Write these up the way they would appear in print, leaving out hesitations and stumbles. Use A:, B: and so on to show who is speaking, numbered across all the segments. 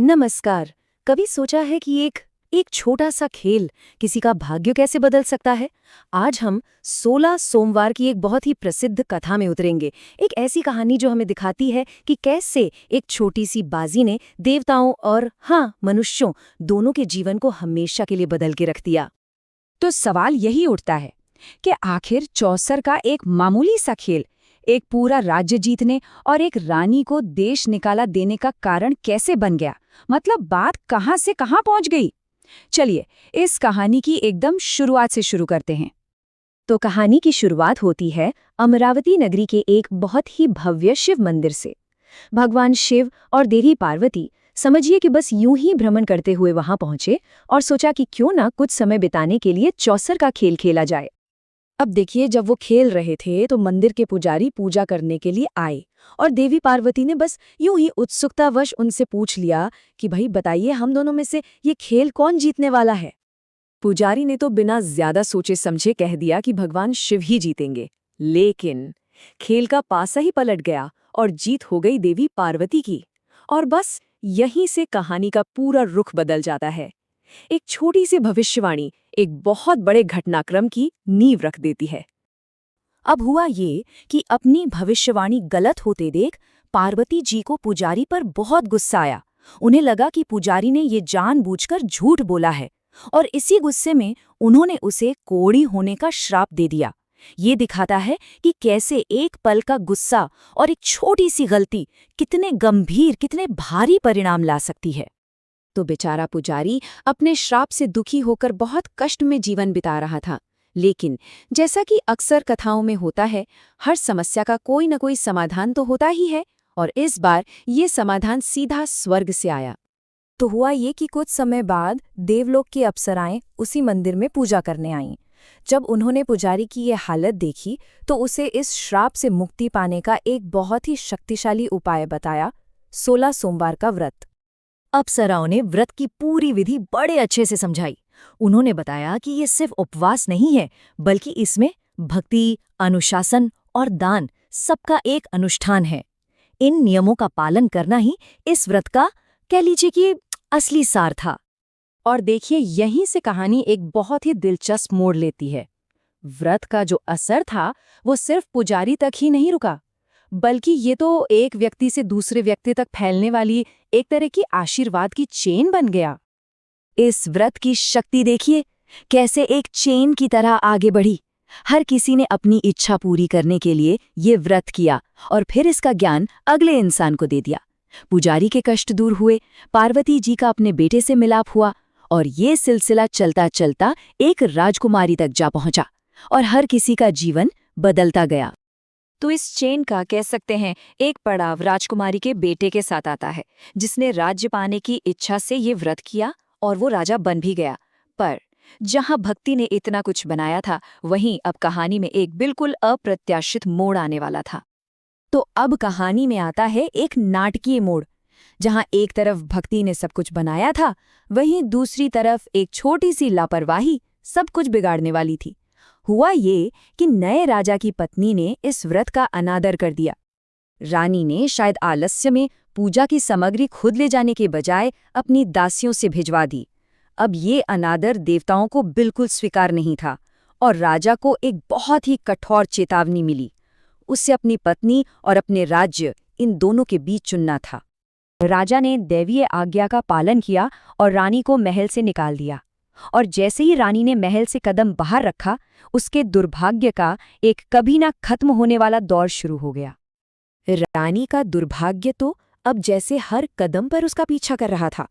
A: नमस्कार। कभी सोचा है कि एक एक छोटा सा खेल किसी का भाग्य कैसे बदल सकता है? आज हम 16 सोमवार की एक बहुत ही प्रसिद्ध कथा में उतरेंगे। एक ऐसी कहानी जो हमें दिखाती है कि कैसे एक छोटी सी बाजी ने देवताओं और मनुष्यों दोनों के जीवन को हमेशा के लिए बदल के रख दिया।
B: तो सवाल यही उठता है कि आखिर चौसर का एक मामूली सा खेल एक पूरा राज्य जीतने और एक रानी को देश निकाला देने का कारण कैसे बन गया? मतलब बात कहां से कहां पहुंच गई? चलिए इस कहानी की एकदम शुरुआत से शुरू करते हैं।
A: तो कहानी की शुरुआत होती है अमरावती नगरी के एक बहुत ही भव्य शिव मंदिर से। भगवान शिव और देवी पार्वती समझिए कि बस यूं ही भ्रमण करते हुए वहां पहुंचे और सोचा कि क्यों ना कुछ समय बिताने के लिए चौसर का खेल खेला जाए। अब देखिए, जब वो खेल रहे थे तो मंदिर के पुजारी पूजा करने के लिए आए और देवी पार्वती ने बस यूं ही उत्सुकतावश उनसे पूछ लिया कि भाई बताइए, हम दोनों में से ये खेल कौन जीतने वाला है। पुजारी ने तो बिना ज्यादा सोचे समझे कह दिया कि भगवान शिव ही जीतेंगे। लेकिन खेल का पासा ही पलट गया और जीत हो गई देवी पार्वती की। और बस यहीं से कहानी का पूरा रुख बदल जाता है। एक छोटी सी भविष्यवाणी एक बहुत बड़े घटनाक्रम की नींव रख देती है। अब हुआ ये कि अपनी भविष्यवाणी गलत होते देख पार्वती जी को पुजारी पर बहुत गुस्सा आया। उन्हें लगा कि पुजारी ने ये जानबूझकर झूठ बोला है और इसी गुस्से में उन्होंने उसे कोढ़ी होने का श्राप दे दिया। ये दिखाता है कि कैसे एक पल का गुस्सा और एक छोटी सी गलती कितने गंभीर, कितने भारी परिणाम ला सकती है। तो बेचारा पुजारी अपने श्राप से दुखी होकर बहुत कष्ट में जीवन बिता रहा था। लेकिन जैसा कि अक्सर कथाओं में होता है, हर समस्या का कोई न कोई समाधान तो होता ही है, और इस बार ये समाधान सीधा स्वर्ग से आया। तो हुआ ये कि कुछ समय बाद देवलोक की अप्सराएं उसी मंदिर में पूजा करने आईं। जब उन्होंने पुजारी की ये हालत देखी तो उसे इस श्राप से मुक्ति पाने का एक बहुत ही शक्तिशाली उपाय बताया, 16 सोमवार का व्रत। अप्सराओं ने व्रत की पूरी विधि बड़े अच्छे से समझाई। उन्होंने बताया कि ये सिर्फ उपवास नहीं है, बल्कि इसमें भक्ति, अनुशासन और दान सबका एक अनुष्ठान है। इन नियमों का पालन करना ही इस व्रत का, कह लीजिए कि, असली सार था। और देखिए, यहीं से कहानी एक बहुत ही दिलचस्प मोड़ लेती है। व्रत का जो असर था वो सिर्फ पुजारी तक ही नहीं रुका, बल्कि ये तो एक व्यक्ति से दूसरे व्यक्ति तक फैलने वाली एक तरह की आशीर्वाद की चेन बन गया। इस व्रत की शक्ति देखिए, कैसे एक चेन की तरह आगे बढ़ी। हर किसी ने अपनी इच्छा पूरी करने के लिए ये व्रत किया और फिर इसका ज्ञान अगले इंसान को दे दिया। पुजारी के कष्ट दूर हुए, पार्वती जी का अपने बेटे से मिलाप हुआ और ये सिलसिला चलता चलता एक राजकुमारी तक जा पहुंचा और हर किसी का जीवन बदलता गया। तो इस चेन का, कह सकते हैं, एक पड़ाव राजकुमारी के बेटे के साथ आता है, जिसने राज्य पाने की इच्छा से ये व्रत किया और वो राजा बन भी गया। पर जहां भक्ति ने इतना कुछ बनाया था, वहीं अब कहानी में एक बिल्कुल अप्रत्याशित मोड़ आने वाला था। तो अब कहानी में आता है एक नाटकीय मोड़। जहां एक तरफ भक्ति ने सब कुछ बनाया था, वहीं दूसरी तरफ एक छोटी सी लापरवाही सब कुछ बिगाड़ने वाली थी। हुआ ये कि नए राजा की पत्नी ने इस व्रत का अनादर कर दिया। रानी ने शायद आलस्य में पूजा की सामग्री खुद ले जाने के बजाय अपनी दासियों से भिजवा दी। अब ये अनादर देवताओं को बिल्कुल स्वीकार नहीं था और राजा को एक बहुत ही कठोर चेतावनी मिली। उसे अपनी पत्नी और अपने राज्य, इन दोनों के बीच चुनना था। राजा ने दैवीय आज्ञा का पालन किया और रानी को महल से निकाल दिया। और जैसे ही रानी ने महल से कदम बाहर रखा, उसके दुर्भाग्य का एक कभी ना खत्म होने वाला दौर शुरू हो गया। रानी का दुर्भाग्य तो अब जैसे हर कदम पर उसका पीछा कर रहा था।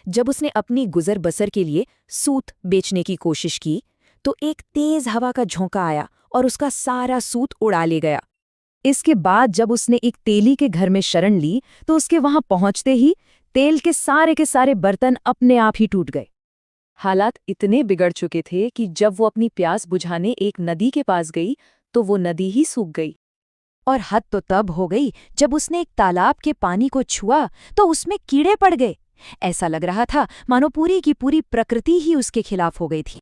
A: जब उसने अपनी गुजर बसर के लिए सूत बेचने की कोशिश की, तो एक तेज हवा का झोंका आया और उसका सारा सूत उड़ा ले गया। इसके बाद जब उसने एक तेली के घर में शरण ली, तो उसके वहां पहुंचते ही तेल के सारे बर्तन अपने आप ही टूट गए। हालात इतने बिगड़ चुके थे कि जब वो अपनी प्यास बुझाने एक नदी के पास गई, तो वो नदी ही सूख गई। और हद तो तब हो गई जब उसने एक तालाब के पानी को छुआ तो उसमें कीड़े पड़ गए। ऐसा लग रहा था मानो पूरी की पूरी प्रकृति ही उसके खिलाफ हो गई थी।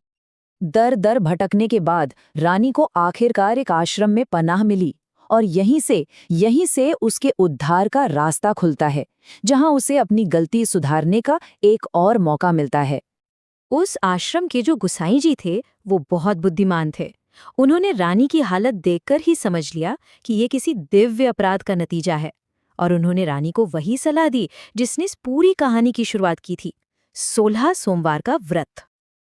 A: दर दर भटकने के बाद रानी को आखिरकार एक आश्रम में पनाह मिली
B: और यहीं से उसके उद्धार का रास्ता खुलता है, जहां उसे अपनी गलती सुधारने का एक और मौका मिलता है।
A: उस आश्रम के जो गुसाई जी थे वो बहुत बुद्धिमान थे। उन्होंने रानी की हालत देखकर ही समझ लिया कि ये किसी दिव्य अपराध का नतीजा है, और उन्होंने रानी को वही सलाह दी जिसने इस पूरी कहानी की शुरुआत की थी, 16 सोमवार का व्रत।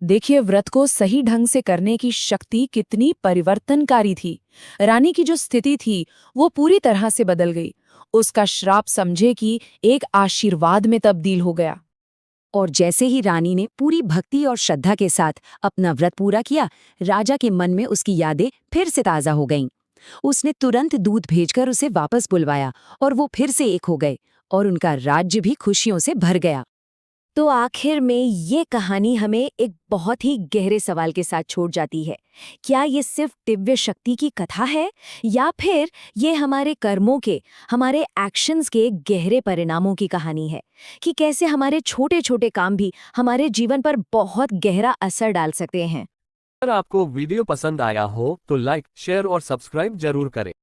B: देखिए, व्रत को सही ढंग से करने की शक्ति कितनी परिवर्तनकारी थी। रानी की जो स्थिति थी वो पूरी तरह से बदल गई। उसका श्राप समझे कि एक आशीर्वाद में तब्दील हो गया। और जैसे ही रानी ने पूरी भक्ति और श्रद्धा के साथ अपना व्रत पूरा किया, राजा के मन में उसकी यादें फिर से ताज़ा हो गईं। उसने तुरंत दूत भेजकर उसे वापस बुलवाया और वो फिर से एक हो गए, और उनका राज्य भी खुशियों से भर गया।
A: तो आखिर में ये कहानी हमें एक बहुत ही गहरे सवाल के साथ छोड़ जाती है। क्या ये सिर्फ दिव्य शक्ति की कथा है, या फिर ये हमारे कर्मों के, हमारे एक्शंस के गहरे परिणामों की कहानी है, कि कैसे हमारे छोटे छोटे काम भी हमारे जीवन पर बहुत गहरा असर डाल सकते हैं।
C: अगर आपको वीडियो पसंद आया हो तो लाइक, शेयर और सब्सक्राइब जरूर करें।